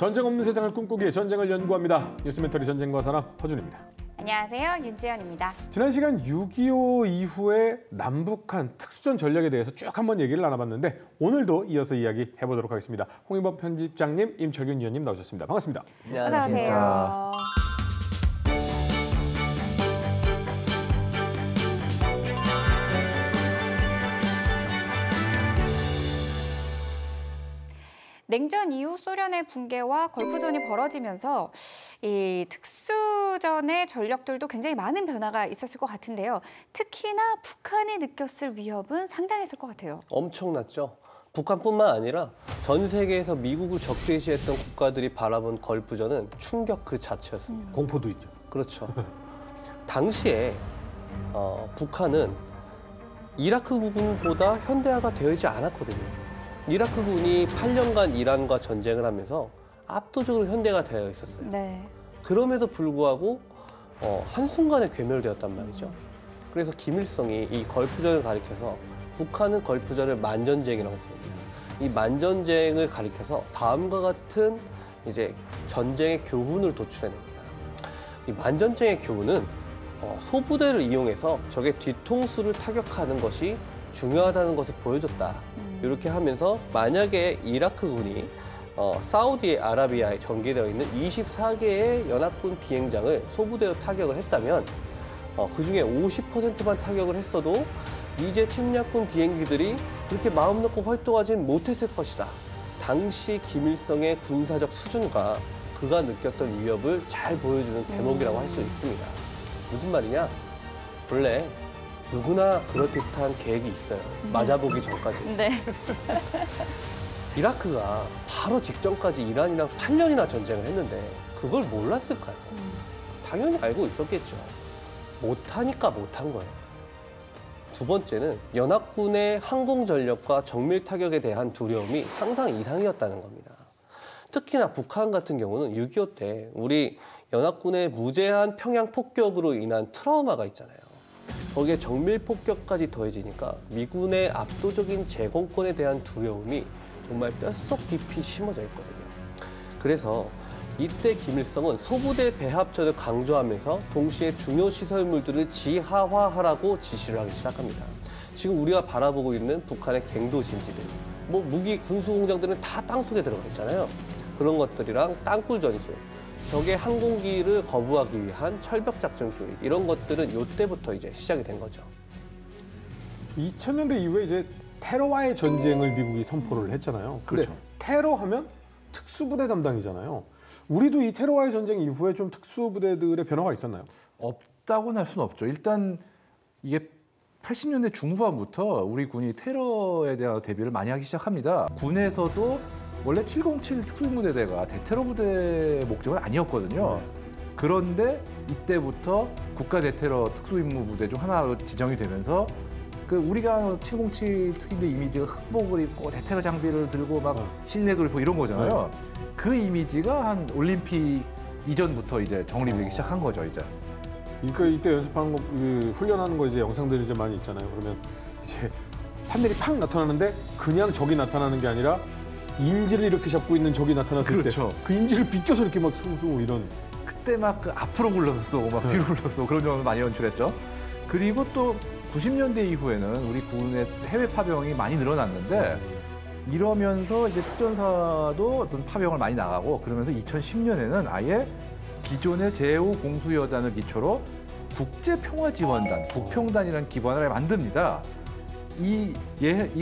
전쟁 없는 세상을 꿈꾸기에 전쟁을 연구합니다. 뉴스멘터리 전쟁과 산업 허준입니다. 안녕하세요. 윤지연입니다. 지난 시간 6.25 이후의 남북한 특수전 전략에 대해서 쭉 한번 얘기를 나눠봤는데 오늘도 이어서 이야기 해보도록 하겠습니다. 홍인범 편집장님, 임철균 위원님 나오셨습니다. 반갑습니다. 안녕하세요. 냉전 이후 소련의 붕괴와 걸프전이 벌어지면서 이 특수전의 전력들도 굉장히 많은 변화가 있었을 것 같은데요. 특히나 북한이 느꼈을 위협은 상당했을 것 같아요. 엄청났죠. 북한뿐만 아니라 전 세계에서 미국을 적대시했던 국가들이 바라본 걸프전은 충격 그 자체였습니다. 공포도 있죠. 그렇죠. 당시에 북한은 이라크군보다 현대화가 되어 있지 않았거든요. 이라크군이 8년간 이란과 전쟁을 하면서 압도적으로 현대가 되어 있었어요. 네. 그럼에도 불구하고 한순간에 괴멸되었단 말이죠. 그래서 김일성이 이 걸프전을 가리켜서 북한은 걸프전을 만전쟁이라고 부릅니다. 이 만전쟁을 가리켜서 다음과 같은 이제 전쟁의 교훈을 도출해냅니다. 이 만전쟁의 교훈은 소부대를 이용해서 적의 뒤통수를 타격하는 것이 중요하다는 것을 보여줬다. 이렇게 하면서 만약에 이라크군이 사우디아라비아에 전개되어 있는 24개의 연합군 비행장을 소부대로 타격을 했다면 그중에 50%만 타격을 했어도 이제 침략군 비행기들이 그렇게 마음 놓고 활동하진 못했을 것이다. 당시 김일성의 군사적 수준과 그가 느꼈던 위협을 잘 보여주는 대목이라고 할 수 있습니다. 무슨 말이냐? 원래 누구나 그럴듯한 계획이 있어요. 맞아보기 전까지. 네. 이라크가 바로 직전까지 이란이랑 8년이나 전쟁을 했는데 그걸 몰랐을까요? 당연히 알고 있었겠죠. 못하니까 못한 거예요. 두 번째는 연합군의 항공 전력과 정밀 타격에 대한 두려움이 상상 이상이었다는 겁니다. 특히나 북한 같은 경우는 6.25 때 우리 연합군의 무제한 평양 폭격으로 인한 트라우마가 있잖아요. 거기에 정밀 폭격까지 더해지니까 미군의 압도적인 제공권에 대한 두려움이 정말 뼛속 깊이 심어져 있거든요. 그래서 이때 김일성은 소부대 배합전을 강조하면서 동시에 중요 시설물들을 지하화하라고 지시를 하기 시작합니다. 지금 우리가 바라보고 있는 북한의 갱도 진지들, 무기 군수 공장들은 다 땅속에 들어가 있잖아요. 그런 것들이랑 땅굴 전술, 적의 항공기를 거부하기 위한 철벽 작전 교육, 이런 것들은 이때부터 이제 시작이 된 거죠. 2000년대 이후에 이제 테러와의 전쟁을 미국이 선포를 했잖아요. 근데 그렇죠. 테러하면 특수부대 담당이잖아요. 우리도 이 테러와의 전쟁 이후에 좀 특수부대들의 변화가 있었나요? 없다고는 할 수는 없죠. 일단 이게 80년대 중후반부터 우리 군이 테러에 대한 대비를 많이 하기 시작합니다. 군에서도 원래 707 특수임무대대가 대테러 부대 목적은 아니었거든요. 그런데 이때부터 국가 대테러 특수임무부대 중 하나로 지정이 되면서 우리가 707 특임대 이미지가 흑복을 입고 대테러 장비를 들고 막 신내도 입고 이런 거잖아요. 그 이미지가 한 올림픽 이전부터 이제 정립이 되기 시작한 거죠, 이제. 그러니까 이때 연습하는 거, 훈련하는 거 이제 영상들이 이제 많이 있잖아요. 그러면 이제 하늘이 팍 나타나는데 그냥 적이 나타나는 게 아니라 인지를 이렇게 잡고 있는 적이 나타났을 그렇죠. 때 그 인지를 비껴서 이렇게 막 쏘고 이런. 그때 막 앞으로 굴러서 쏘고 막 뒤로 굴러서 쏘고 그런 경우를 많이 연출했죠. 그리고 또 90년대 이후에는 우리 군의 해외 파병이 많이 늘어났는데 이러면서 이제 특전사도 어떤 파병을 많이 나가고 그러면서 2010년에는 아예 기존의 제5공수여단을 기초로 국제평화지원단, 국평단이라는 기관을 만듭니다. 이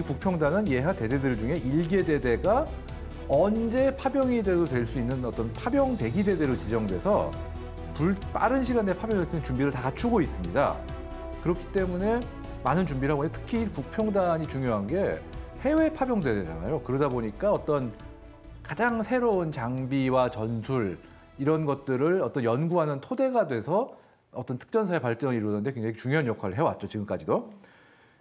국평단은 예하 대대들 중에 1개 대대가 언제 파병이 돼도 될 수 있는 어떤 파병 대기 대대로 지정돼서 빠른 시간 내에 파병할 수 있는 준비를 다 갖추고 있습니다. 그렇기 때문에 많은 준비를 하고 특히 국평단이 중요한 게 해외 파병 대대잖아요. 그러다 보니까 어떤 가장 새로운 장비와 전술 이런 것들을 어떤 연구하는 토대가 돼서 어떤 특전사의 발전을 이루는데 굉장히 중요한 역할을 해왔죠, 지금까지도.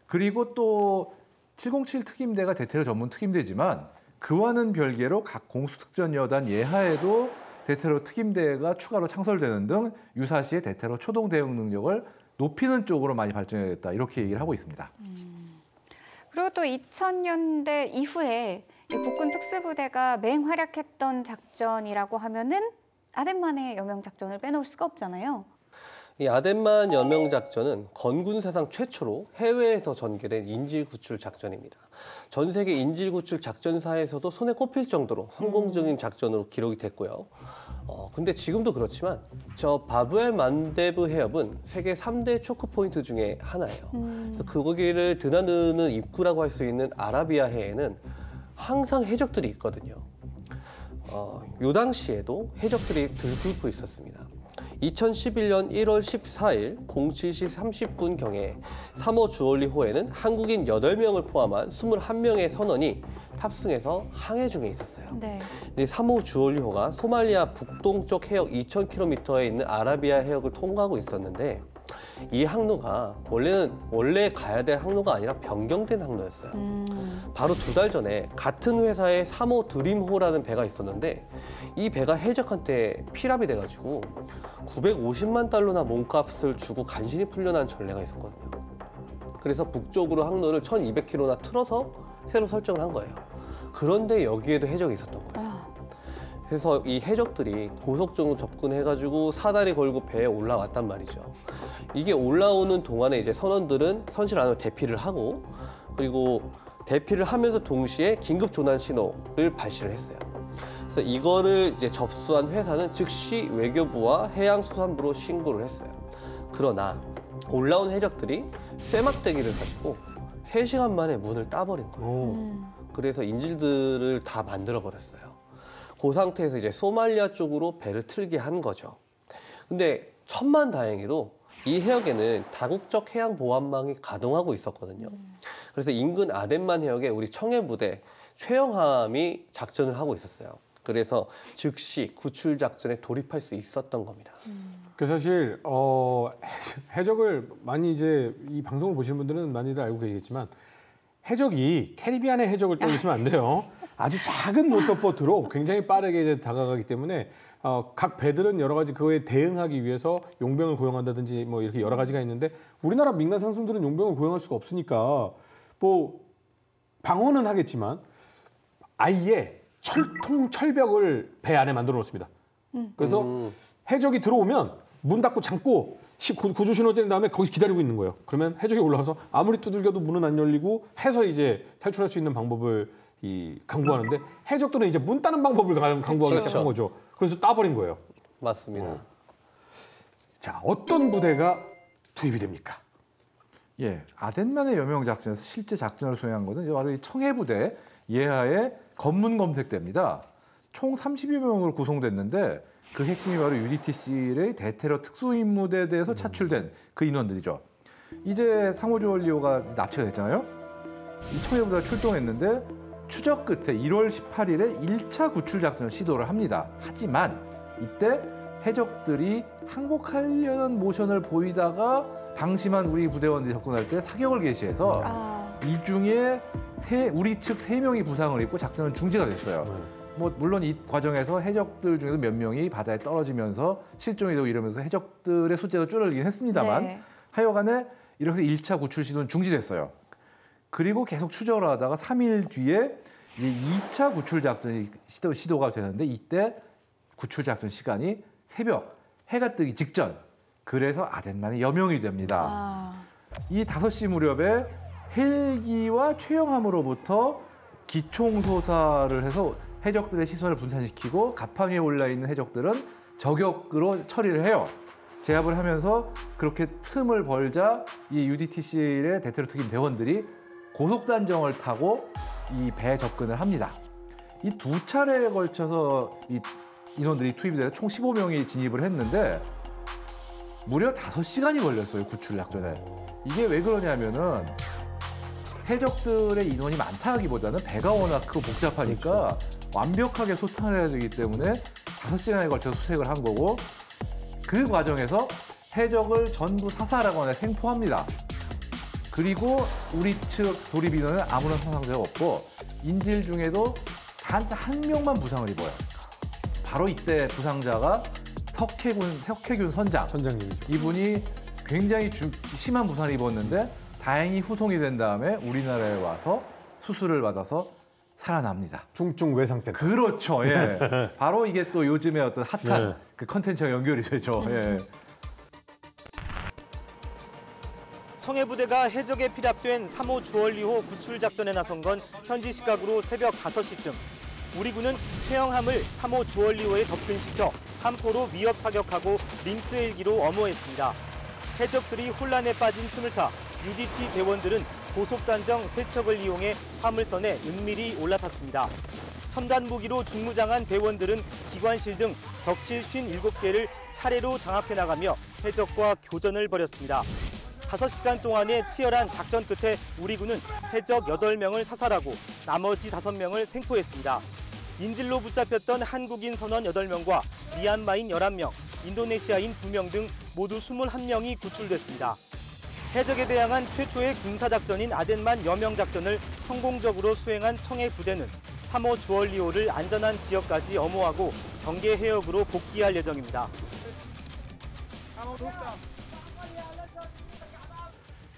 그리고 또 707 특임대가 대테러 전문 특임대지만 그와는 별개로 각 공수특전여단 예하에도 대테러 특임대가 추가로 창설되는 등 유사시에 대테러 초동 대응 능력을 높이는 쪽으로 많이 발전했다 이렇게 얘기를 하고 있습니다. 그리고 또 2000년대 이후에 이 국군 특수부대가 맹활약했던 작전이라고 하면은 아덴만의 여명 작전을 빼놓을 수가 없잖아요. 이 아덴만 여명 작전은 건군 사상 최초로 해외에서 전개된 인질 구출 작전입니다. 전 세계 인질 구출 작전사에서도 손에 꼽힐 정도로 성공적인 작전으로 기록이 됐고요. 근데 지금도 그렇지만 저 바브엘 만데브 해협은 세계 3대 초크 포인트 중에 하나예요. 그래서 거기를 드나드는 입구라고 할 수 있는 아라비아 해에는 항상 해적들이 있거든요. 요 당시에도 해적들이 들끓고 있었습니다. 2011년 1월 14일 07시 30분경에 3호 주얼리호에는 한국인 8명을 포함한 21명의 선원이 탑승해서 항해 중에 있었어요. 네. 3호 주얼리호가 소말리아 북동쪽 해역 2,000km에 있는 아라비아 해역을 통과하고 있었는데 이 항로가 원래 가야 될 항로가 아니라 변경된 항로였어요. 바로 2달 전에 같은 회사의 3호 드림호라는 배가 있었는데 이 배가 해적한테 피랍이 돼가지고 950만 달러나 몸값을 주고 간신히 풀려난 전례가 있었거든요. 그래서 북쪽으로 항로를 1200km나 틀어서 새로 설정을 한 거예요. 그런데 여기에도 해적이 있었던 거예요. 그래서 이 해적들이 고속정으로 접근해가지고 사다리 걸고 배에 올라왔단 말이죠. 이게 올라오는 동안에 이제 선원들은 선실 안으로 대피를 하고 그리고 대피를 하면서 동시에 긴급 조난 신호를 발시를 했어요. 그래서 이거를 이제 접수한 회사는 즉시 외교부와 해양수산부로 신고를 했어요. 그러나 올라온 해적들이 쇠막대기를 가지고 3시간 만에 문을 따버린 거예요. 그래서 인질들을 다 만들어 버렸어요. 그 상태에서 이제 소말리아 쪽으로 배를 틀게 한 거죠. 근데 천만다행히도 이 해역에는 다국적 해양 보안망이 가동하고 있었거든요. 그래서 인근 아덴만 해역에 우리 청해부대 최영함이 작전을 하고 있었어요. 그래서 즉시 구출 작전에 돌입할 수 있었던 겁니다. 그 사실 해적을 많이 이제 이 방송을 보시는 분들은 많이들 알고 계시겠지만 해적이 캐리비안의 해적을 떠올리시면 안 돼요. 아주 작은 모터보트로 굉장히 빠르게 이제 다가가기 때문에 각 배들은 여러 가지 그거에 대응하기 위해서 용병을 고용한다든지 뭐 이렇게 여러 가지가 있는데 우리나라 민간 상승들은 용병을 고용할 수가 없으니까 뭐 방어는 하겠지만 아예 철벽을 배 안에 만들어 놓습니다. 그래서 해적이 들어오면 문 닫고 잠고 구조 신호 뗀 다음에 거기서 기다리고 있는 거예요. 그러면 해적이 올라와서 아무리 두들겨도 문은 안 열리고 해서 이제 탈출할 수 있는 방법을 강구하는데 해적들은 이제 문 따는 방법을 강구하기 시작한 거죠. 그래서 따버린 거예요. 맞습니다. 자, 어떤 부대가 투입이 됩니까? 예, 아덴만의 여명 작전에서 실제 작전을 수행한 것은 바로 이 청해부대 예하의 검문 검색대입니다. 총 30여 명으로 구성됐는데 그 핵심이 바로 UDTC의 대테러 특수임무대에 대해서 차출된 그 인원들이죠. 이제 상호주얼리호가 납치가 됐잖아요. 이 청해부대가 출동했는데 추적 끝에 1월 18일에 1차 구출 작전을 시도를 합니다. 하지만 이때 해적들이 항복하려는 모션을 보이다가 방심한 우리 부대원들이 접근할 때 사격을 개시해서 이 중에 우리 측 3명이 부상을 입고 작전은 중지가 됐어요. 뭐 물론 이 과정에서 해적들 중에도 몇 명이 바다에 떨어지면서 실종이 되고 이러면서 해적들의 숫자도 줄어들긴 했습니다만 네. 하여간에 이렇게 1차 구출 시도는 중지됐어요. 그리고 계속 추적을 하다가 3일 뒤에 이제 2차 구출 작전이 시도가 되는데 이때 구출 작전 시간이 새벽 해가 뜨기 직전. 그래서 아덴만의 여명이 됩니다. 이 5시 무렵에 헬기와 최영함으로부터 기총소사를 해서 해적들의 시선을 분산시키고 갑판 위에 올라있는 해적들은 저격으로 처리를 해요. 제압을 하면서 그렇게 틈을 벌자 이 UDTC의 대테러 특임 대원들이 고속단정을 타고 이 배에 접근을 합니다. 이 2차례에 걸쳐서 이 인원들이 투입이 돼서 총 15명이 진입을 했는데 무려 5시간이 걸렸어요, 구출 작전에. 이게 왜 그러냐면은 해적들의 인원이 많다 하기보다는 배가 워낙 크고 복잡하니까 완벽하게 소탕을 해야 되기 때문에 5시간에 걸쳐서 수색을 한 거고 그 과정에서 해적을 전부 사살하거나 생포합니다. 그리고 우리 측 돌입 인원은 아무런 사상자가 없고 인질 중에도 단 한 명만 부상을 입어요. 바로 이때 부상자가 석혜균 선장님이죠. 이분이 굉장히 심한 부상을 입었는데 다행히 후송이 된 다음에 우리나라에 와서 수술을 받아서 살아납니다. 중증 외상센터. 그렇죠. 예. 바로 이게 또 요즘에 어떤 핫한 네. 그 컨텐츠와 연결이 되죠. 예. 청해부대가 해적에 피랍된 3호 주얼리호 구출 작전에 나선 건 현지 시각으로 새벽 5시쯤. 우리 군은 퇴영함을 3호 주얼리호에 접근시켜 함포로 위협 사격하고 링스 헬기로 엄호했습니다. 해적들이 혼란에 빠진 틈을 타 UDT 대원들은 고속단정 3척을 이용해 화물선에 은밀히 올라탔습니다. 첨단 무기로 중무장한 대원들은 기관실 등 격실 57개를 차례로 장악해 나가며 해적과 교전을 벌였습니다. 5시간 동안의 치열한 작전 끝에 우리 군은 해적 8명을 사살하고 나머지 5명을 생포했습니다. 인질로 붙잡혔던 한국인 선원 8명과 미얀마인 11명, 인도네시아인 2명 등 모두 21명이 구출됐습니다. 해적에 대항한 최초의 군사작전인 아덴만 여명 작전을 성공적으로 수행한 청해 부대는 3호 주얼리호를 안전한 지역까지 엄호하고 경계 해역으로 복귀할 예정입니다.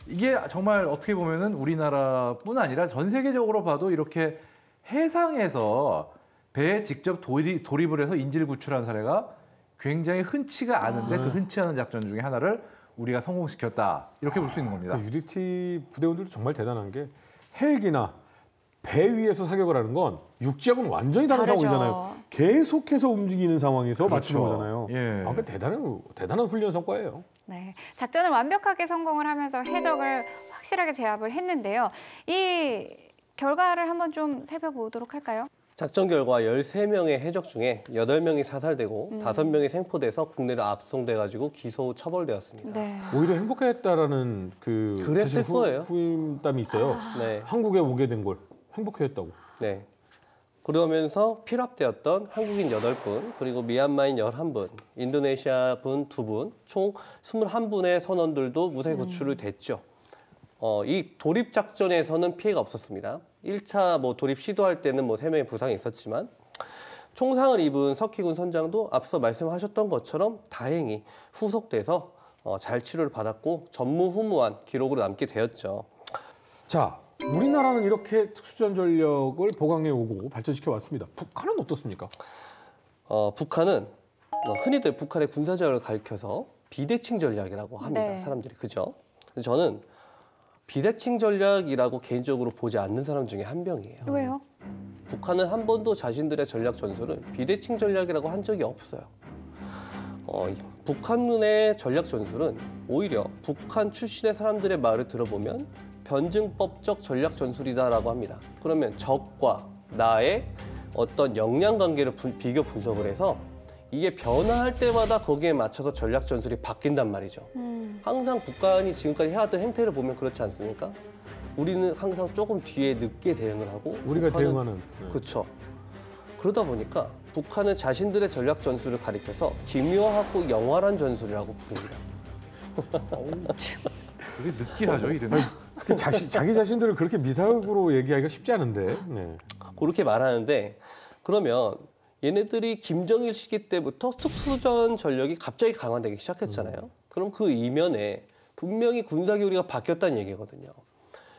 이게 정말 어떻게 보면은 우리나라뿐 아니라 전 세계적으로 봐도 이렇게 해상에서 배에 직접 돌입을 해서 인질 구출한 사례가 굉장히 흔치가 않은데 그 흔치 않은 작전 중에 하나를 우리가 성공시켰다. 이렇게 볼 수 있는 겁니다. UDT 부대원들도 정말 대단한 게 헬기나 배 위에서 사격을 하는 건 육지하고는 완전히 다른 다르죠. 상황이잖아요. 계속해서 움직이는 상황에서 맞추는 그렇죠. 거잖아요. 예. 그 대단한 훈련 성과예요. 네, 작전을 완벽하게 성공을 하면서 해적을 확실하게 제압을 했는데요. 이 결과를 한번 좀 살펴보도록 할까요? 작전 결과 13명의 해적 중에 8명이 사살되고 5명이 생포돼서 국내로 압송돼가지고 기소 후 처벌되었습니다. 네. 오히려 행복해했다라는 그 그랬을 사실 거예요. 후임담이 있어요. 네, 한국에 오게 된 걸 행복해했다고. 네. 그러면서 피랍되었던 한국인 8분, 그리고 미얀마인 11분, 인도네시아 분 2분, 총 21분의 선원들도 무사히 구출이 됐죠. 이 돌입 작전에서는 피해가 없었습니다. 1차 돌입 시도할 때는 3명의 부상이 있었지만 총상을 입은 석희군 선장도 앞서 말씀하셨던 것처럼 다행히 후속돼서 잘 치료를 받았고 전무후무한 기록으로 남게 되었죠. 자, 우리나라는 이렇게 특수전 전력을 보강해 오고 발전시켜 왔습니다. 북한은 어떻습니까? 북한은 흔히들 북한의 군사전략을 가리켜서 비대칭 전략이라고 합니다. 네. 사람들이 그죠? 근데 저는 비대칭 전략이라고 개인적으로 보지 않는 사람 중에 한 명이에요. 왜요? 북한은 한 번도 자신들의 전략 전술을 비대칭 전략이라고 한 적이 없어요. 북한군의 전략 전술은 오히려 북한 출신의 사람들의 말을 들어보면 변증법적 전략 전술이다라고 합니다. 그러면 적과 나의 어떤 역량 관계를 비교 분석을 해서 이게 변화할 때마다 거기에 맞춰서 전략 전술이 바뀐단 말이죠. 항상 북한이 지금까지 해왔던 행태를 보면 그렇지 않습니까? 우리는 항상 조금 뒤에 늦게 대응을 하고 우리가 북한은- 대응하는. 네. 그렇죠. 그러다 보니까 북한은 자신들의 전략 전술을 가리켜서 기묘하고 영활한 전술이라고 부릅니다. 되게 느끼하죠, 이름이. 자기 자신들을 그렇게 미사역으로 얘기하기가 쉽지 않은데. 네. 그렇게 말하는데 그러면 얘네들이 김정일 시기 때부터 특수전 전력이 갑자기 강화되기 시작했잖아요. 그럼 그 이면에 분명히 군사 교리가 바뀌었다는 얘기거든요.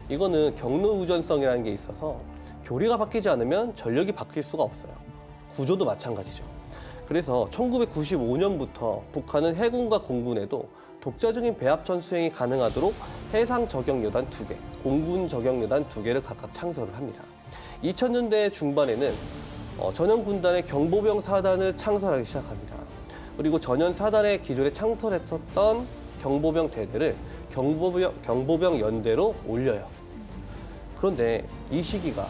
이거는 경로 우전성이라는 게 있어서 교리가 바뀌지 않으면 전력이 바뀔 수가 없어요. 구조도 마찬가지죠. 그래서 1995년부터 북한은 해군과 공군에도 독자적인 배합전 수행이 가능하도록 해상 저격여단 2개, 공군 저격여단 2개를 각각 창설을 합니다. 2000년대 중반에는 전현 군단의 경보병 사단을 창설하기 시작합니다. 그리고 전현 사단의 기존에 창설했었던 경보병 대대를 경보병 연대로 올려요. 그런데 이 시기가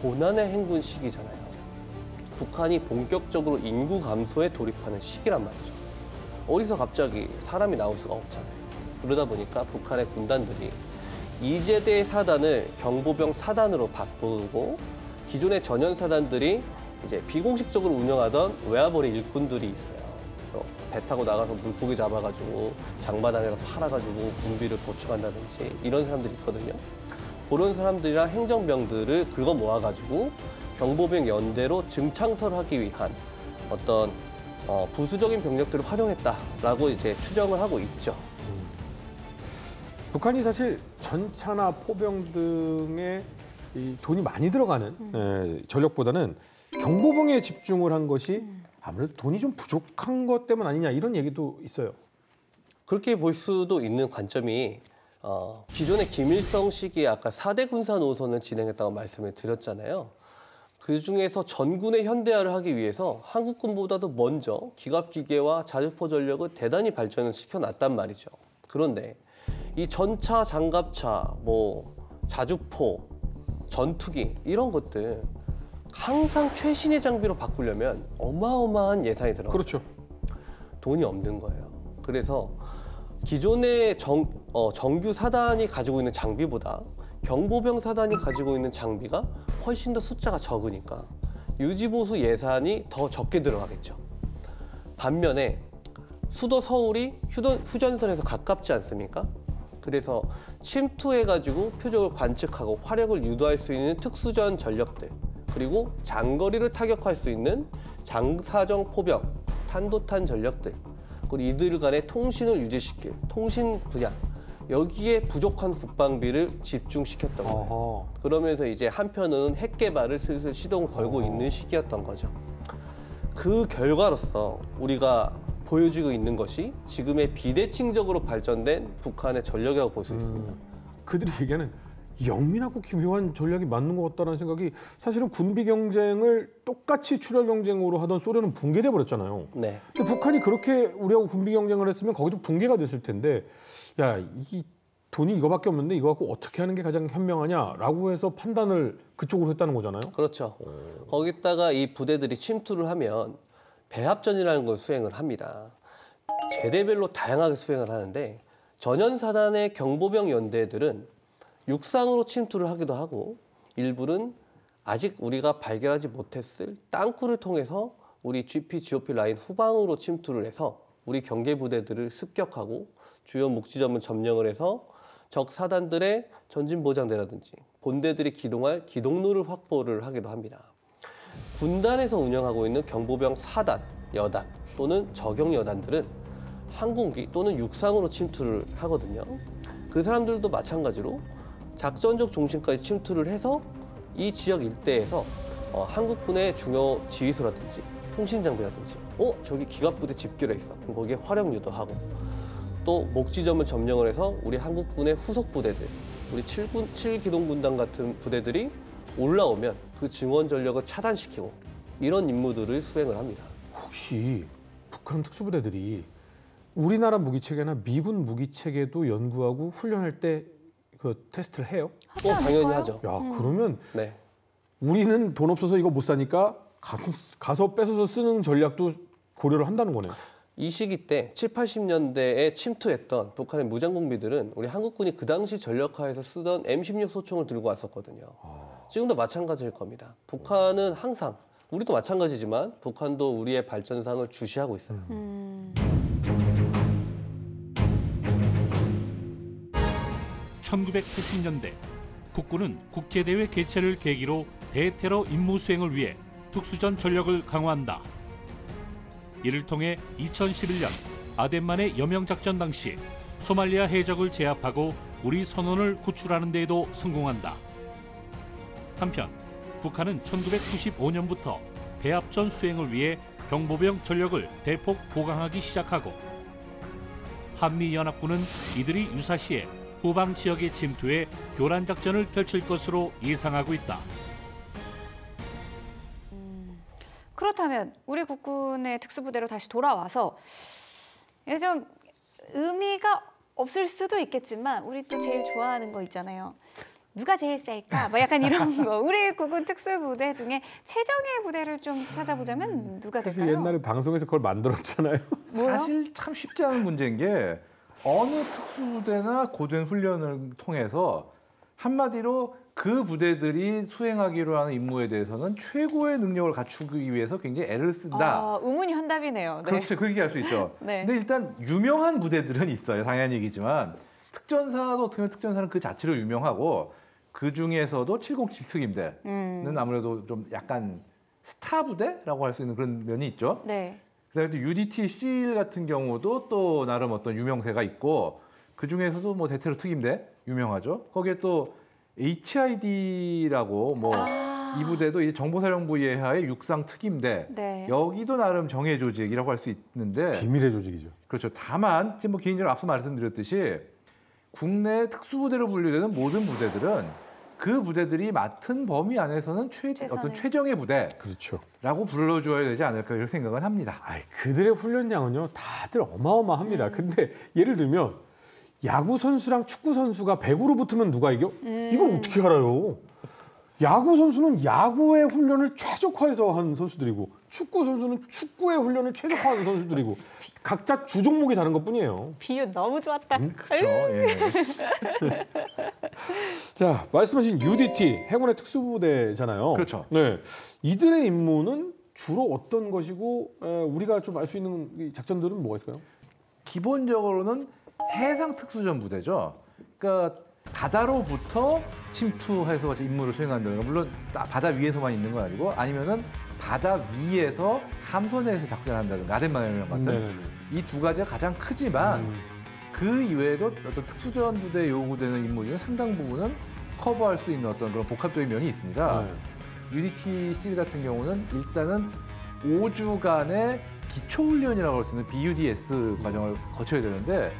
고난의 행군 시기잖아요. 북한이 본격적으로 인구 감소에 돌입하는 시기란 말이죠. 어디서 갑자기 사람이 나올 수가 없잖아요. 그러다 보니까 북한의 군단들이 이제대 사단을 경보병 사단으로 바꾸고 기존의 전현 사단들이 이제 비공식적으로 운영하던 외화벌이 일꾼들이 있어요. 배 타고 나가서 물고기 잡아가지고 장바닥에서 팔아가지고 군비를 보충한다든지 이런 사람들이 있거든요. 그런 사람들이랑 행정병들을 긁어 모아가지고 경보병 연대로 증창설하기 위한 어떤 부수적인 병력들을 활용했다라고 이제 추정을 하고 있죠. 북한이 사실 전차나 포병 등의 이 돈이 많이 들어가는 전력보다는 경보병에 집중을 한 것이 아무래도 돈이 좀 부족한 것 때문 아니냐 이런 얘기도 있어요. 그렇게 볼 수도 있는 관점이 기존의 김일성 시기에 아까 4대 군사 노선을 진행했다고 말씀을 드렸잖아요. 그중에서 전군의 현대화를 하기 위해서 한국군보다도 먼저 기갑기계와 자주포 전력을 대단히 발전을 시켜놨단 말이죠. 그런데 이 전차, 장갑차, 자주포, 전투기 이런 것들 항상 최신의 장비로 바꾸려면 어마어마한 예산이 들어가요. 그렇죠. 돈이 없는 거예요. 그래서 기존의 정규 사단이 가지고 있는 장비보다 경보병 사단이 가지고 있는 장비가 훨씬 더 숫자가 적으니까 유지보수 예산이 더 적게 들어가겠죠. 반면에 수도 서울이 휴전선에서 가깝지 않습니까? 그래서 침투해가지고 표적을 관측하고 화력을 유도할 수 있는 특수전 전력들, 그리고 장거리를 타격할 수 있는 장사정 포병, 탄도탄 전력들, 그리고 이들 간의 통신을 유지시킬 통신 분야, 여기에 부족한 국방비를 집중시켰던 거예요. 어허. 그러면서 이제 한편은 핵 개발을 슬슬 시동을 걸고 있는 시기였던 거죠. 그 결과로서 우리가 보여지고 있는 것이 지금의 비대칭적으로 발전된 북한의 전력이라고 볼 수 있습니다. 그들이 얘기하는 영민하고 기묘한 전략이 맞는 것 같다는 생각이 사실은 군비 경쟁을 똑같이 출혈 경쟁으로 하던 소련은 붕괴돼 버렸잖아요. 네. 근데 북한이 그렇게 우리하고 군비 경쟁을 했으면 거기도 붕괴가 됐을 텐데 야, 이 돈이 이거밖에 없는데 이거 갖고 어떻게 하는 게 가장 현명하냐라고 해서 판단을 그쪽으로 했다는 거잖아요. 그렇죠. 거기다가 이 부대들이 침투를 하면 배합전이라는 걸 수행을 합니다. 제대별로 다양하게 수행을 하는데 전현사단의 경보병 연대들은 육상으로 침투를 하기도 하고 일부는 아직 우리가 발견하지 못했을 땅굴을 통해서 우리 GP, GOP 라인 후방으로 침투를 해서 우리 경계부대들을 습격하고 주요 목지점을 점령을 해서 적 사단들의 전진 보장대라든지 본대들이 기동할 기동로를 확보를 하기도 합니다. 군단에서 운영하고 있는 경보병 사단, 여단 또는 저경 여단들은 항공기 또는 육상으로 침투를 하거든요. 그 사람들도 마찬가지로 작전적 중심까지 침투를 해서 이 지역 일대에서 한국군의 중요 지휘소라든지 통신 장비라든지 저기 기갑부대 집결해 있어. 그럼 거기에 화력 유도하고 또 목지점을 점령을 해서 우리 한국군의 후속 부대들, 우리 7기동군단 같은 부대들이 올라오면 그 증원 전력을 차단시키고 이런 임무들을 수행을 합니다. 혹시 북한 특수부대들이 우리나라 무기체계나 미군 무기체계도 연구하고 훈련할 때 그 테스트를 해요? 하지 당연히 않을까요? 하죠. 야, 그러면 네. 우리는 돈 없어서 이거 못 사니까 가서 뺏어서 쓰는 전략도 고려를 한다는 거네요. 이 시기 때 7, 80년대에 침투했던 북한의 무장공비들은 우리 한국군이 그 당시 전력하에서 쓰던 M16 소총을 들고 왔었거든요. 지금도 마찬가지일 겁니다. 북한은 항상, 우리도 마찬가지지만 북한도 우리의 발전상을 주시하고 있어요. 1980년대 국군은 국제대회 개최를 계기로 대테러 임무 수행을 위해 특수전 전력을 강화한다. 이를 통해 2011년 아덴만의 여명작전 당시 소말리아 해적을 제압하고 우리 선원을 구출하는 데에도 성공한다. 한편 북한은 1995년부터 배합전 수행을 위해 경보병 전력을 대폭 보강하기 시작하고 한미연합군은 이들이 유사시에 후방 지역에 침투해 교란 작전을 펼칠 것으로 예상하고 있다. 그렇다면 우리 국군의 특수부대로 다시 돌아와서 좀 의미가 없을 수도 있겠지만 우리 또 제일 좋아하는 거 있잖아요. 누가 제일 셀까? 뭐 약간 이런 거. 우리 국군 특수부대 중에 최정예 부대를 좀 찾아보자면 누가 그래서 될까요? 옛날에 방송에서 그걸 만들었잖아요. 뭐요? 사실 참 쉽지 않은 문제인 게 어느 특수부대나 고된 훈련을 통해서 한마디로 그 부대들이 수행하기로 하는 임무에 대해서는 최고의 능력을 갖추기 위해서 굉장히 애를 쓴다. 우문이 한답이네요. 네. 그렇죠. 그렇게 할 수 있죠. 네. 근데 일단 유명한 부대들은 있어요. 당연한 얘기지만 특전사도 어떻게 보면 특전사는 그 자체로 유명하고 그 중에서도 707 특임대는 아무래도 좀 약간 스타 부대라고 할 수 있는 그런 면이 있죠. 네. 그다음에 또 UDT CL 같은 경우도 또 나름 어떤 유명세가 있고 그 중에서도 뭐 대테러 특임대 유명하죠. 거기에 또 HID라고 뭐 이 부대도 이 정보사령부 예하의 육상 특임대 네. 여기도 나름 정예 조직이라고 할 수 있는데 비밀의 조직이죠. 그렇죠. 다만 지금 뭐 개인적으로 앞서 말씀드렸듯이 국내 특수부대로 분류되는 모든 부대들은 그 부대들이 맡은 범위 안에서는 어떤 최정예 부대라고 그렇죠. 불러줘야 되지 않을까 이렇게 생각은 합니다. 아이, 그들의 훈련량은요 다들 어마어마합니다. 근데 예를 들면 야구 선수랑 축구 선수가 100으로 붙으면 누가 이겨? 이걸 어떻게 알아요? 야구 선수는 야구의 훈련을 최적화해서 한 선수들이고 축구 선수는 축구의 훈련을 최적화한 선수들이고 각자 주 종목이 다른 것뿐이에요. 비유 너무 좋았다. 그렇죠. 예. 자, 말씀하신 UDT 해군의 특수부대잖아요. 그렇죠. 네, 이들의 임무는 주로 어떤 것이고 우리가 좀 알 수 있는 이 작전들은 뭐가 있을까요? 기본적으로는 해상 특수전 부대죠. 그러니까 바다로부터 침투해서 임무를 수행한다는 건 물론 바다 위에서만 있는 건 아니고 아니면은 바다 위에서 함선에서 작전한다든가 아덴만해령 같은 이 두 가지가 가장 크지만 그 이외에도 어떤 특수전 부대에 요구되는 임무 중 상당 부분은 커버할 수 있는 어떤 그런 복합적인 면이 있습니다. 네. UDT-C 같은 경우는 일단은 5주간의 기초훈련이라고 할 수 있는 BUDS 과정을 거쳐야 되는데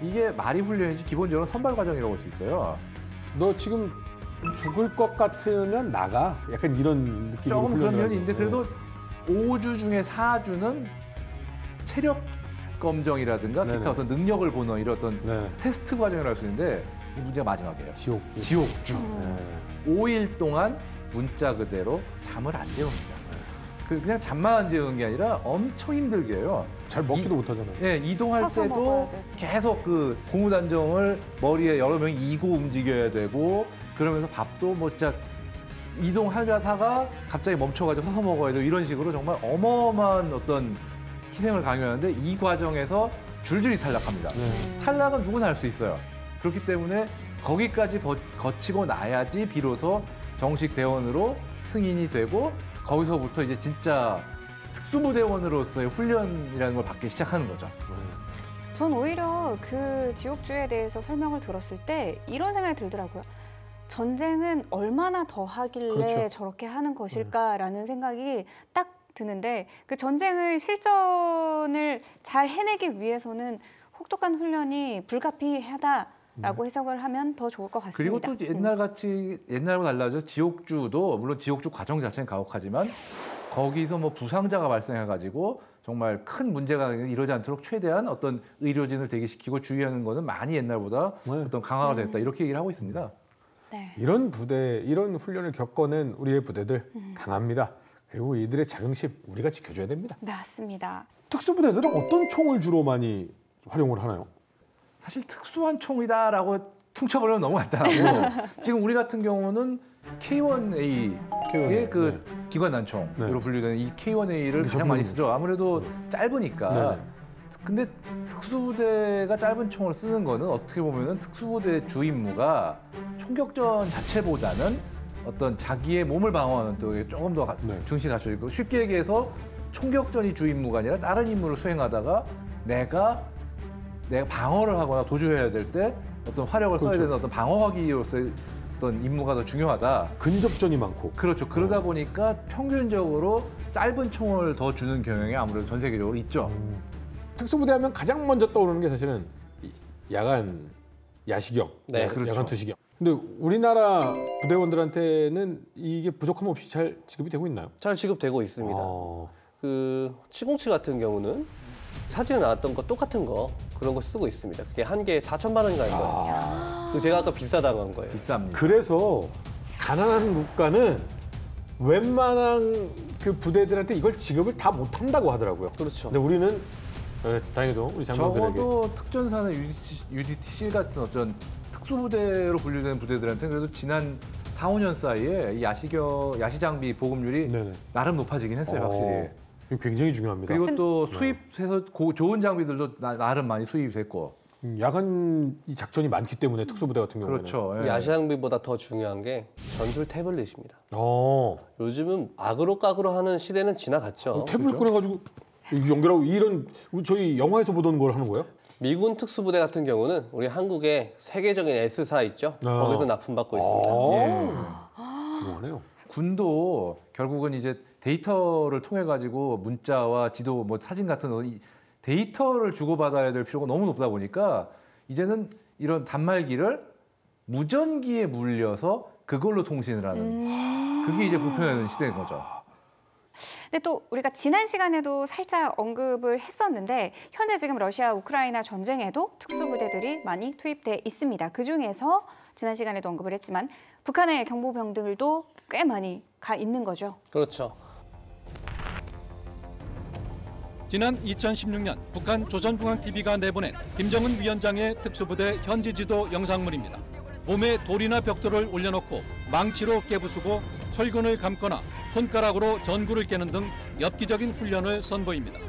이게 말이 훈련이지 기본적으로 선발 과정이라고 할 수 있어요. 너 지금 죽을 것 같으면 나가. 약간 이런 느낌으로 조금 그런 면이 훈련을 있는데 그래도 5주 중에 4주는 체력 검정이라든가 네네. 기타 어떤 능력을 보는 이런 어떤 네. 테스트 과정이라고 할 수 있는데 이 문제가 마지막이에요. 지옥주. 지옥주. 네. 5일 동안 문자 그대로 잠을 안 재웁니다. 그냥 잠만 안 재우는 게 아니라 엄청 힘들게 해요. 잘 먹지도 못하잖아요. 예, 이동할 서서 때도 먹어야 돼. 계속 그 고무단정을 머리에 여러 명이 이고 움직여야 되고 그러면서 밥도 뭐 진짜 이동하다가 갑자기 멈춰가지고 서서 먹어야 되고 이런 식으로 정말 어마어마한 어떤 희생을 강요하는데 이 과정에서 줄줄이 탈락합니다. 네. 탈락은 누구나 할 수 있어요. 그렇기 때문에 거기까지 거치고 나야지 비로소 정식 대원으로 승인이 되고 거기서부터 이제 진짜 특수부대원으로서의 훈련이라는 걸 받기 시작하는 거죠. 전 오히려 그 지옥주에 대해서 설명을 들었을 때 이런 생각이 들더라고요. 전쟁은 얼마나 더 하길래 그렇죠. 저렇게 하는 것일까라는 생각이 딱 드는데 그 전쟁의 실전을 잘 해내기 위해서는 혹독한 훈련이 불가피하다라고 해석을 하면 더 좋을 것 같습니다. 그리고 또 옛날과 달라져 지옥주도 물론 지옥주 과정 자체는 가혹하지만 거기서 뭐 부상자가 발생해가지고 정말 큰 문제가 이러지 않도록 최대한 어떤 의료진을 대기시키고 주의하는 거는 많이 옛날보다 네. 어떤 강화가 됐다 이렇게 얘기를 하고 있습니다. 네. 이런 부대, 이런 훈련을 겪어낸 우리의 부대들 강합니다. 그리고 이들의 자긍심 우리가 지켜줘야 됩니다. 맞습니다. 특수부대들은 어떤 총을 주로 많이 활용을 하나요? 사실 특수한 총이다라고 퉁쳐버리면 너무 간단하고 지금 우리 같은 경우는 K1A의 K1A, 그 기관 난총으로 네. 분류되는 이 K1A를 가장 적용. 많이 쓰죠. 아무래도 짧으니까. 네. 근데 특수부대가 짧은 총을 쓰는 거는 어떻게 보면은 특수부대 주 임무가 총격전 자체보다는 어떤 자기의 몸을 방어하는 또 조금 더 네. 중심이 갖춰져 있고 쉽게 얘기해서 총격전이 주 임무가 아니라 다른 임무를 수행하다가 내가 방어를 하거나 도주해야 될 때 어떤 화력을 써야 그렇죠. 되는 어떤 방어하기로서의 어떤 임무가 더 중요하다. 근접전이 많고. 그렇죠. 그러다 보니까 평균적으로 짧은 총을 더 주는 경향이 아무래도 전 세계적으로 있죠. 특수부대하면 가장 먼저 떠오르는 게 사실은 야간 야시경, 네, 그렇죠. 야간 투시경. 근데 우리나라 부대원들한테는 이게 부족함 없이 잘 지급이 되고 있나요? 잘 지급되고 있습니다. 그 707 같은 경우는 사진에 나왔던 거 똑같은 거 그런 거 쓰고 있습니다. 그게 한 개에 4천만 원인가 이거예요. 그 제가 아까 비싸다고 한 거예요. 비쌉니다. 그래서 가난한 국가는 웬만한 그 부대들한테 이걸 지급을 다 못한다고 하더라고요. 그렇죠. 근데 우리는 다행히도 우리 장병들에게 적어도 특전사나 UDT 같은 어떤 특수부대로 분류되는 부대들한테는 그래도 지난 4, 5년 사이에 이 야시장비 보급률이 네네. 나름 높아지긴 했어요, 확실히. 이거 굉장히 중요합니다. 그리고 또 수입해서 좋은 장비들도 나름 많이 수입됐고. 야간 이 작전이 많기 때문에 특수부대 같은 경우는 그렇죠. 예. 야시장비보다 더 중요한 게 전술 태블릿입니다. 어, 요즘은 악으로 깍으로 하는 시대는 지나갔죠. 태블릿 꺼내가지고 연결하고 이런 저희 영화에서 보던 걸 하는 거예요? 미군 특수부대 같은 경우는 우리 한국의 세계적인 S사 있죠? 거기서 납품받고 있습니다. 훌륭하네요. 군도 결국은 이제 데이터를 통해 가지고 문자와 지도, 뭐 사진 같은 이 데이터를 주고받아야 될 필요가 너무 높다 보니까 이제는 이런 단말기를 무전기에 물려서 그걸로 통신을 하는 그게 이제 보편화되는 시대인 거죠. 근데 또 우리가 지난 시간에도 살짝 언급을 했었는데 현재 지금 러시아 우크라이나 전쟁에도 특수부대들이 많이 투입돼 있습니다. 그중에서 지난 시간에도 언급을 했지만 북한의 경보병들도 꽤 많이 가 있는 거죠. 그렇죠. 지난 2016년 북한 조선중앙TV가 내보낸 김정은 위원장의 특수부대 현지지도 영상물입니다. 몸에 돌이나 벽돌을 올려놓고 망치로 깨부수고 철근을 감거나 손가락으로 전구를 깨는 등 엽기적인 훈련을 선보입니다.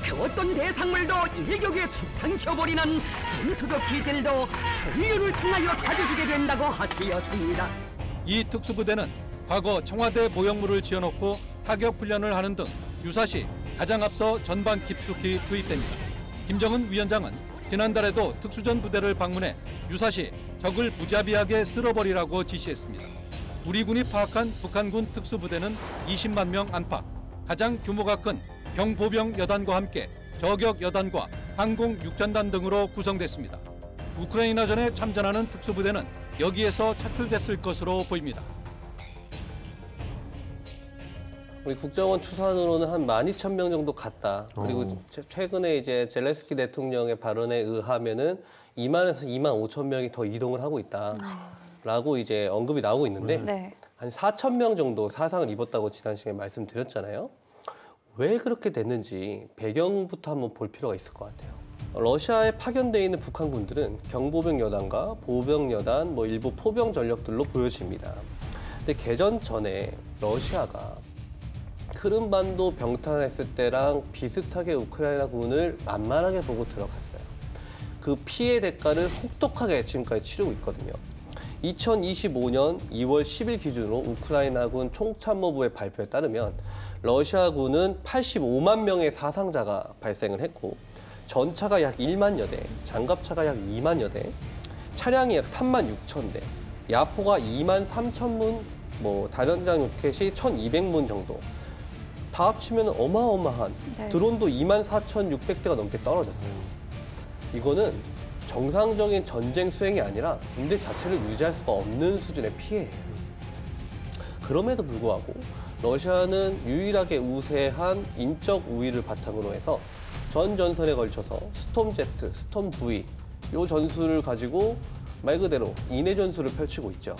그 어떤 대상물도 일격에 죽당겨버리는 전투적 기질도 훈련을 통하여 다져지게 된다고 하시었습니다. 이 특수부대는 과거 청와대 모형물을 지어놓고 타격 훈련을 하는 등 유사시 가장 앞서 전방 깊숙이 투입됩니다. 김정은 위원장은 지난달에도 특수전 부대를 방문해 유사시 적을 무자비하게 쓸어버리라고 지시했습니다. 우리 군이 파악한 북한군 특수부대는 20만 명 안팎, 가장 규모가 큰 경보병 여단과 함께 저격 여단과 항공 육전단 등으로 구성됐습니다. 우크라이나전에 참전하는 특수부대는 여기에서 차출됐을 것으로 보입니다. 우리 국정원 추산으로는 한 12,000명 정도 갔다. 그리고 최근에 이제 젤렌스키 대통령의 발언에 의하면은 2만에서 2만 5천 명이 더 이동을 하고 있다라고 이제 언급이 나오고 있는데 네. 한 4,000명 정도 사상을 입었다고 지난 시간에 말씀드렸잖아요. 왜 그렇게 됐는지 배경부터 한번 볼 필요가 있을 것 같아요. 러시아에 파견되어 있는 북한군들은 경보병 여단과 보병 여단, 일부 포병 전력들로 보여집니다. 근데 개전 전에 러시아가 크림반도 병탄했을 때랑 비슷하게 우크라이나군을 만만하게 보고 들어갔어요. 그 피해 대가를 혹독하게 지금까지 치르고 있거든요. 2025년 2월 10일 기준으로 우크라이나군 총참모부의 발표에 따르면 러시아군은 85만 명의 사상자가 발생을 했고 전차가 약 1만여 대, 장갑차가 약 2만여 대, 차량이 약 3만 6천 대, 야포가 2만 3천 문, 다련장 로켓이 1,200문 정도. 다 합치면 어마어마한 드론도 24,600대가 넘게 떨어졌어요. 이거는 정상적인 전쟁 수행이 아니라 군대 자체를 유지할 수가 없는 수준의 피해예요. 그럼에도 불구하고 러시아는 유일하게 우세한 인적 우위를 바탕으로 해서 전 전선에 걸쳐서 스톰제트, 스톰V 이 전술을 가지고 말 그대로 인해 전술을 펼치고 있죠.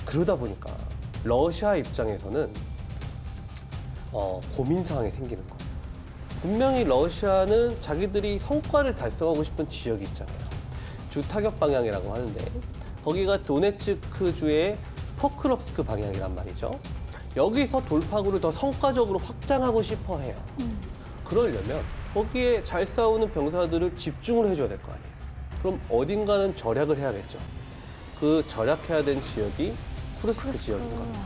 그러다 보니까 러시아 입장에서는 고민사항이 생기는 거예요. 분명히 러시아는 자기들이 성과를 달성하고 싶은 지역이 있잖아요. 주 타격 방향이라고 하는데 거기가 도네츠크주의 포크롭스크 방향이란 말이죠. 여기서 돌파구를 더 성과적으로 확장하고 싶어 해요. 그러려면 거기에 잘 싸우는 병사들을 집중을 해줘야 될 거 아니에요. 그럼 어딘가는 절약을 해야겠죠. 그 절약해야 된 지역이 쿠르스크 지역인 겁니다.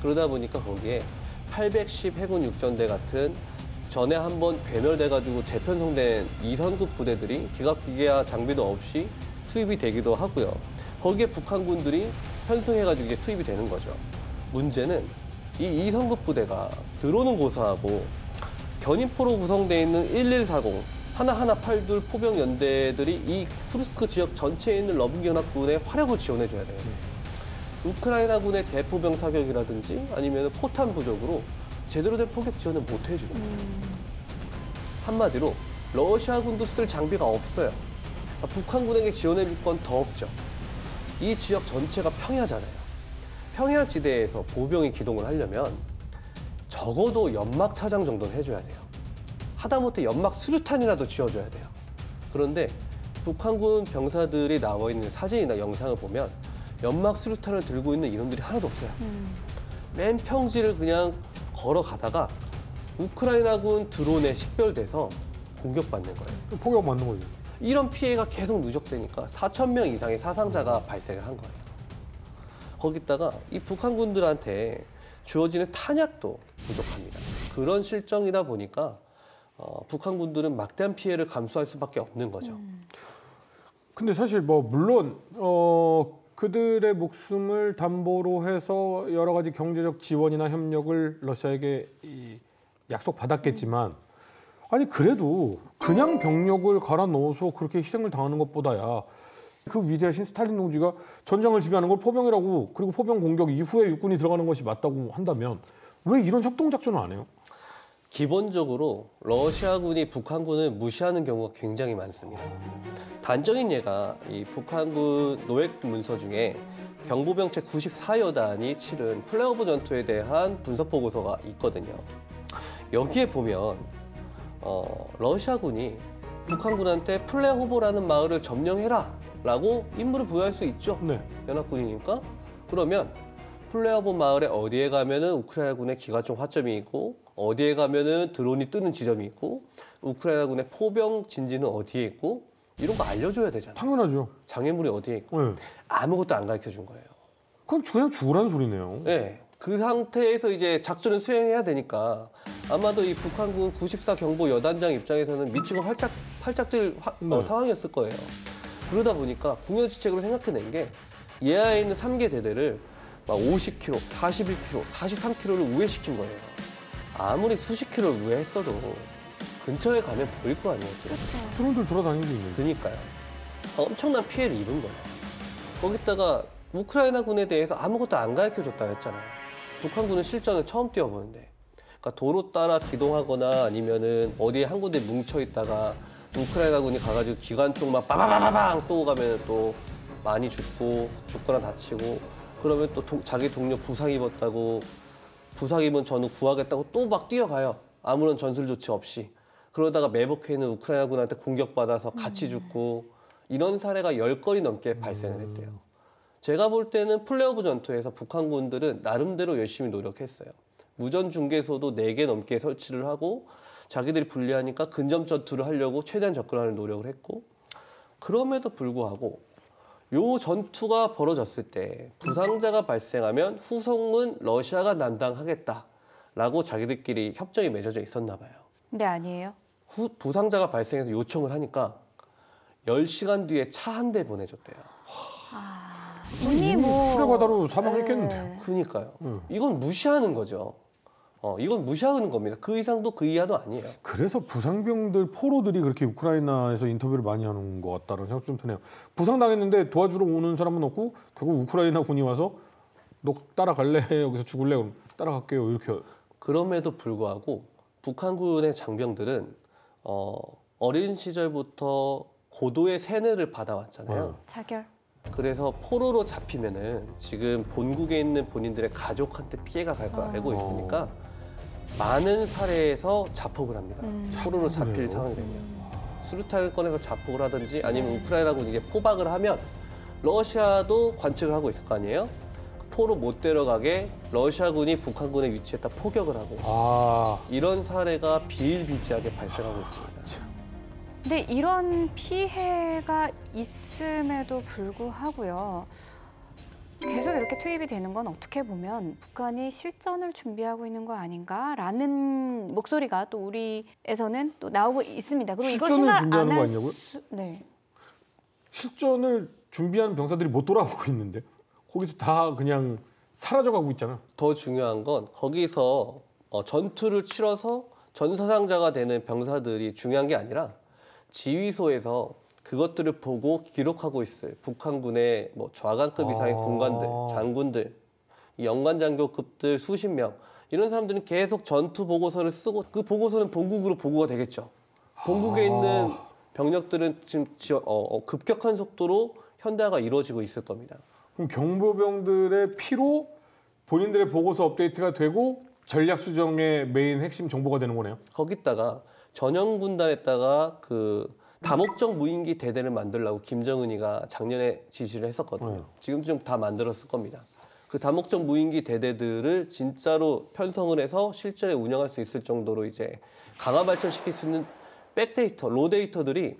그러다 보니까 거기에 810 해군 육전대 같은 전에 한번 괴멸돼가지고 재편성된 2선급 부대들이 기갑기계와 장비도 없이 투입이 되기도 하고요. 거기에 북한군들이 편승해가지고 이게 투입이 되는 거죠. 문제는 이 2선급 부대가 드론은 고사하고 견인포로 구성되어 있는 1140, 하나하나 82 포병 연대들이 이 쿠르스크 지역 전체에 있는 러브연합군의 화력을 지원해줘야 돼요. 우크라이나군의 대포병 사격이라든지 아니면 포탄 부족으로 제대로 된 포격 지원을 못 해주는 거예요. 한마디로 러시아군도 쓸 장비가 없어요. 북한군에게 지원해줄 건 더 없죠. 이 지역 전체가 평야잖아요. 평야 지대에서 보병이 기동을 하려면 적어도 연막 차장 정도는 해줘야 돼요. 하다못해 연막 수류탄이라도 지어줘야 돼요. 그런데 북한군 병사들이 나와 있는 사진이나 영상을 보면 연막 수류탄을 들고 있는 인원들이 하나도 없어요. 맨 평지를 그냥 걸어가다가 우크라이나군 드론에 식별돼서 공격받는 거예요. 포격 맞는 거죠. 이런 피해가 계속 누적되니까 4,000명 이상의 사상자가 발생을 한 거예요. 거기다가 이 북한군들한테 주어지는 탄약도 부족합니다. 그런 실정이다 보니까 북한군들은 막대한 피해를 감수할 수밖에 없는 거죠. 근데 사실 뭐 물론 그들의 목숨을 담보로 해서 여러 가지 경제적 지원이나 협력을 러시아에게 약속받았겠지만 아니 그래도 그냥 병력을 갈아 넣어서 그렇게 희생을 당하는 것보다야 그 위대하신 스탈린 동지가 전장을 지배하는 걸 포병이라고 그리고 포병 공격 이후에 육군이 들어가는 것이 맞다고 한다면 왜 이런 협동 작전을 안 해요? 기본적으로 러시아군이 북한군을 무시하는 경우가 굉장히 많습니다. 단적인 예가 이 북한군 노획 문서 중에 경보병체 94여단이 치른 플레어브 전투에 대한 분석 보고서가 있거든요. 여기에 보면 러시아군이 북한군한테 플레호보라는 마을을 점령해라 라고 임무를 부여할 수 있죠. 네. 연합군이니까. 그러면 플레어보 마을에 어디에 가면은 우크라이나군의 기관총 화점이 있고 어디에 가면은 드론이 뜨는 지점이 있고 우크라이나군의 포병 진지는 어디에 있고 이런 거 알려줘야 되잖아요. 당연하죠. 장애물이 어디에 있고 네. 아무것도 안 가르쳐 준 거예요. 그건 그냥 죽으라는 소리네요. 네. 그 상태에서 이제 작전을 수행해야 되니까 아마도 이 북한군 94 경보 여단장 입장에서는 미치고 팔짝 뛸 네. 상황이었을 거예요. 그러다 보니까 궁여지책으로 생각해낸 게 예하에 있는 3개 대대를 막 50km, 41km, 43km를 우회시킨 거예요. 아무리 수십 킬로를 우회했어도 근처에 가면 보일 거 아니에요. 드론들 돌아다니고 있는데. 그러니까요. 엄청난 피해를 입은 거예요. 거기다가 우크라이나군에 대해서 아무것도 안 가르쳐줬다 했잖아요. 북한군은 실전을 처음 뛰어보는데 그러니까 도로 따라 기동하거나 아니면은 어디에 한 군데 뭉쳐있다가 우크라이나군이 가가지고 기관총 막 빠바바바방 쏘고 가면 또 많이 죽거나 다치고 그러면 또 자기 동료 부상 입었다고 부상 입은 전우 구하겠다고 또 막 뛰어가요. 아무런 전술 조치 없이. 그러다가 매복해 있는 우크라이나군한테 공격받아서 같이 죽고 이런 사례가 10건이 넘게 발생을 했대요. 제가 볼 때는 플레어브 전투에서 북한군들은 나름대로 열심히 노력했어요. 무전 중계소도 4개 넘게 설치를 하고 자기들이 불리하니까 근접 전투를 하려고 최대한 접근하는 노력을 했고 그럼에도 불구하고 요 전투가 벌어졌을 때 부상자가 발생하면 후송은 러시아가 담당하겠다라고 자기들끼리 협정이 맺어져 있었나 봐요. 네, 아니에요. 부상자가 발생해서 요청을 하니까 10시간 뒤에 차 한 대 보내줬대요. 이미 뭐 수레바다로 사망했겠는데요. 그러니까요. 이건 무시하는 거죠. 이건 무시하는 겁니다. 그 이상도 그 이하도 아니에요. 그래서 부상병들, 포로들이 그렇게 우크라이나에서 인터뷰를 많이 하는 것 같다는 생각 좀 드네요. 부상당했는데 도와주러 오는 사람은 없고 결국 우크라이나 군이 와서 너 따라갈래? 여기서 죽을래? 그럼 따라갈게요. 이렇게. 그럼에도 불구하고 북한군의 장병들은 어린 시절부터 고도의 세뇌를 받아왔잖아요. 자결. 그래서 포로로 잡히면은 지금 본국에 있는 본인들의 가족한테 피해가 갈 걸 알고 있으니까 많은 사례에서 자폭을 합니다. 포로로 잡힐 상황이 되면 수류탄을 꺼내서 자폭을 하든지 아니면 우크라이나군이 이제 포박을 하면 러시아도 관측을 하고 있을 거 아니에요. 포로 못 데려가게 러시아군이 북한군의 위치에다 포격을 하고 이런 사례가 비일비재하게 발생하고 있습니다. 근데 이런 피해가 있음에도 불구하고요. 계속 이렇게 투입이 되는 건 어떻게 보면 북한이 실전을 준비하고 있는 거 아닌가라는 목소리가 또 우리에서는 또 나오고 있습니다. 그럼 이걸 실전을 생각 준비하는 안 거 할 아니냐고요? 네. 실전을 준비하는 병사들이 못 돌아오고 있는데 거기서 다 그냥 사라져가고 있잖아. 더 중요한 건 거기서 전투를 치러서 전사상자가 되는 병사들이 중요한 게 아니라 지휘소에서 그것들을 보고 기록하고 있을 북한군의 뭐 좌관급 이상의 군관들, 장군들, 이 연관장교급들 수십 명 이런 사람들은 계속 전투 보고서를 쓰고 그 보고서는 본국으로 보고가 되겠죠. 본국에 있는 병력들은 지금 급격한 속도로 현대화가 이루어지고 있을 겁니다. 그럼 경보병들의 피로 본인들의 보고서 업데이트가 되고 전략 수정의 메인 핵심 정보가 되는 거네요. 거기다가 전형 군단에다가 그 다목적 무인기 대대를 만들려고 김정은이가 작년에 지시를 했었거든요. 지금 좀 다 만들었을 겁니다. 그 다목적 무인기 대대들을 진짜로 편성을 해서 실전에 운영할 수 있을 정도로 이제 강화 발전시킬 수 있는 백데이터, 로데이터들이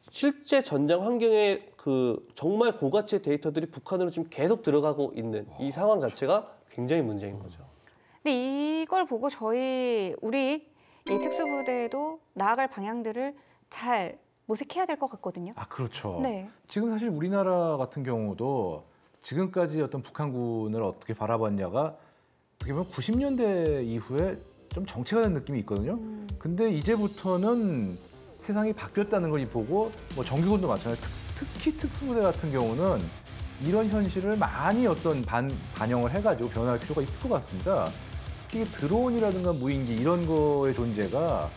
실제 전장 환경에 그 정말 고가치의 데이터들이 북한으로 지금 계속 들어가고 있는 이 상황 자체가 굉장히 문제인 거죠. 근데 이걸 보고 우리 이 특수부대도 나아갈 방향들을 잘 모색해야 될 것 같거든요. 아, 그렇죠. 네. 지금 사실 우리나라 같은 경우도 지금까지 어떤 북한군을 어떻게 바라봤냐가 어떻게 보면 90년대 이후에 좀 정체가 된 느낌이 있거든요. 근데 이제부터는 세상이 바뀌었다는 걸 보고 뭐 정규군도 마찬가지로 특히 특수부대 같은 경우는 이런 현실을 많이 어떤 반영을 해가지고 변화할 필요가 있을 것 같습니다. 특히 드론이라든가 무인기 이런 거의 존재가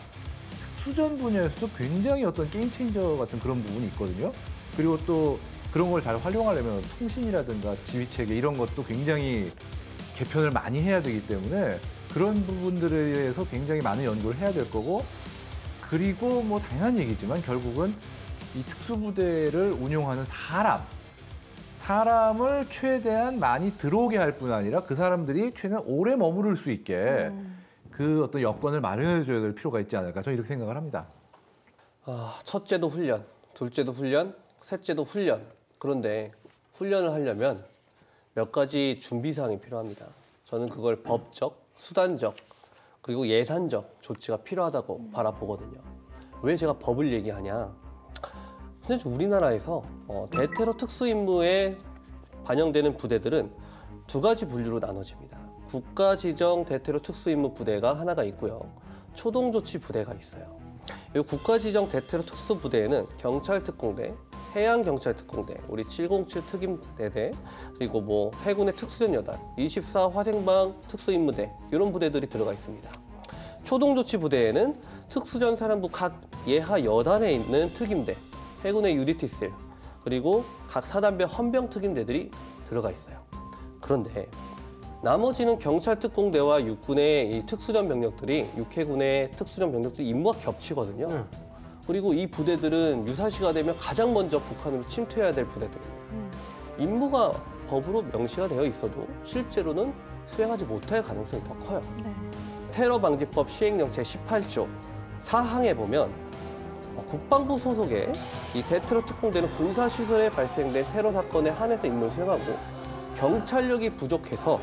특수전 분야에서도 굉장히 어떤 게임 체인저 같은 그런 부분이 있거든요. 그리고 또 그런 걸 잘 활용하려면 통신이라든가 지휘체계 이런 것도 굉장히 개편을 많이 해야 되기 때문에 그런 부분들에 대해서 굉장히 많은 연구를 해야 될 거고, 그리고 뭐 당연한 얘기지만 결국은 이 특수부대를 운용하는 사람을 최대한 많이 들어오게 할 뿐 아니라 그 사람들이 최대한 오래 머무를 수 있게 그 어떤 여건을 마련해 줘야 될 필요가 있지 않을까, 저는 이렇게 생각을 합니다. 첫째도 훈련, 둘째도 훈련, 셋째도 훈련. 그런데 훈련을 하려면 몇 가지 준비사항이 필요합니다. 저는 그걸 법적, 수단적, 그리고 예산적 조치가 필요하다고 바라보거든요. 왜 제가 법을 얘기하냐? 근데 우리나라에서 대테러 특수임무에 반영되는 부대들은 두 가지 분류로 나눠집니다. 국가지정 대테러 특수임무 부대가 하나가 있고요. 초동조치 부대가 있어요. 이 국가지정 대테러 특수부대에는 경찰특공대, 해양경찰특공대, 우리 707 특임대대, 그리고 뭐 해군의 특수전여단, 24 화생방 특수임무대 이런 부대들이 들어가 있습니다. 초동조치 부대에는 특수전 사령부 각 예하 여단에 있는 특임대, 해군의 UDT셀, 그리고 각 사단별 헌병 특임대들이 들어가 있어요. 그런데 나머지는 경찰특공대와 육군의 이 특수전 병력들이, 육해군의 특수전 병력들이 임무가 겹치거든요. 그리고 이 부대들은 유사시가 되면 가장 먼저 북한으로 침투해야 될 부대들입니다. 임무가 법으로 명시가 되어 있어도 실제로는 수행하지 못할 가능성이 더 커요. 네. 테러방지법 시행령 제18조 4항에 보면 국방부 소속의 이 대테러 특공대는 군사시설에 발생된 테러 사건에 한해서 임무를 수행하고, 경찰력이 부족해서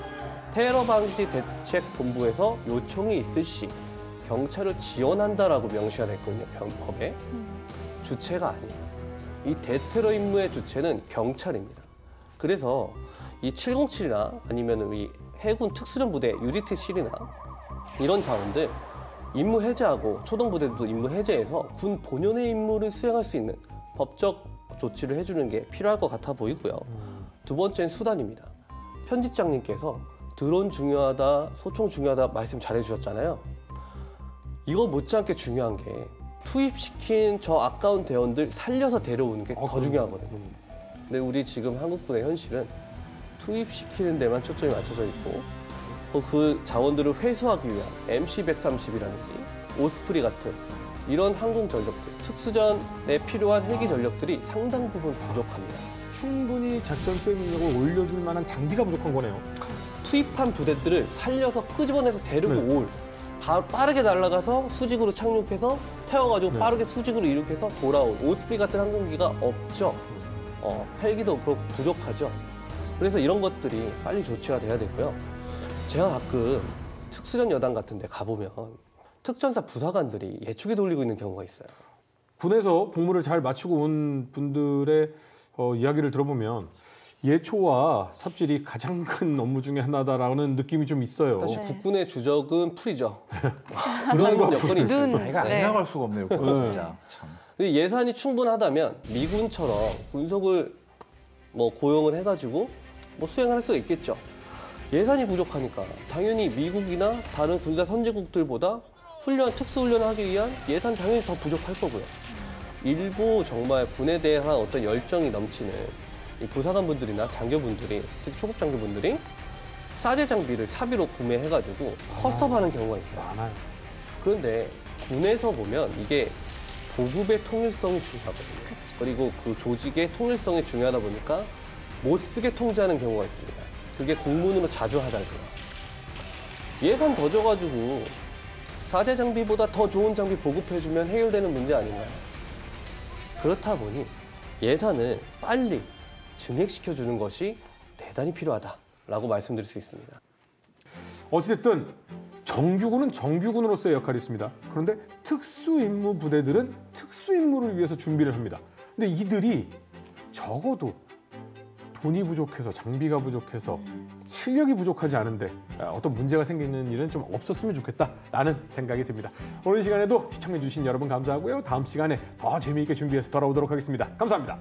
테러방지대책본부에서 요청이 있을 시 경찰을 지원한다라고 명시가 됐거든요, 법에. 주체가 아니에요. 이 대테러 임무의 주체는 경찰입니다. 그래서 이 707이나 아니면 이 해군 특수전 부대 UDT-7이나 이런 자원들 임무 해제하고, 초동부대도 임무 해제해서 군 본연의 임무를 수행할 수 있는 법적 조치를 해주는 게 필요할 것 같아 보이고요. 두 번째는 수단입니다. 편집장님께서 드론 중요하다, 소총 중요하다 말씀 잘해주셨잖아요. 이거 못지않게 중요한 게 투입시킨 저 아까운 대원들 살려서 데려오는 게 더 중요하거든요. 근데 우리 지금 한국군의 현실은 투입시키는 데만 초점이 맞춰져 있고, 그 자원들을 회수하기 위한 MC-130이라든지 오스프리 같은 이런 항공 전력들, 특수전에 필요한 헬기 전력들이 상당 부분 부족합니다. 충분히 작전 수행 능력을 올려줄 만한 장비가 부족한 거네요. 투입한 부대들을 살려서 끄집어내서 데리고 올, 빠르게 날아가서 수직으로 착륙해서 태워가지고 빠르게 수직으로 이륙해서 돌아온 오스프리 같은 항공기가 없죠. 헬기도 그렇고 부족하죠. 그래서 이런 것들이 빨리 조치가 돼야 되고요. 제가 가끔 특수전 여단 같은 데 가보면 특전사 부사관들이 예초기 돌리고 있는 경우가 있어요. 군에서 복무를 잘 마치고 온 분들의 이야기를 들어보면 예초와 삽질이 가장 큰 업무 중에 하나다라는 느낌이 좀 있어요. 사실 국군의 주적은 풀이죠. 그런 여건이 있습니다. 아이가 안 나갈 수가 없네요, 진짜. 참. 예산이 충분하다면 미군처럼 군속을 뭐 고용을 해가지고 뭐 수행할 수가 있겠죠. 예산이 부족하니까 당연히 미국이나 다른 군사 선진국들보다 특수훈련을 하기 위한 예산 당연히 더 부족할 거고요. 일부 정말 군에 대한 어떤 열정이 넘치는 이 부사관분들이나 장교분들이, 특히 초급 장교분들이 싸제 장비를 사비로 구매해가지고 커스텀하는 경우가 있어요. 많아요. 그런데 군에서 보면 이게 보급의 통일성이 중요하거든요. 그리고 그 조직의 통일성이 중요하다 보니까 못 쓰게 통제하는 경우가 있습니다. 그게 공문으로 자주 하달고요. 예산 더 줘가지고 사제 장비보다 더 좋은 장비 보급해주면 해결되는 문제 아닌가요? 그렇다 보니 예산을 빨리 증액시켜주는 것이 대단히 필요하다라고 말씀드릴 수 있습니다. 어찌됐든 정규군은 정규군으로서의 역할이 있습니다. 그런데 특수임무 부대들은 특수임무를 위해서 준비를 합니다. 근데 이들이 적어도 돈이 부족해서 장비가 부족해서 실력이 부족하지 않은데 어떤 문제가 생기는 일은 좀 없었으면 좋겠다라는 생각이 듭니다. 오늘 이 시간에도 시청해주신 여러분 감사하고요. 다음 시간에 더 재미있게 준비해서 돌아오도록 하겠습니다. 감사합니다.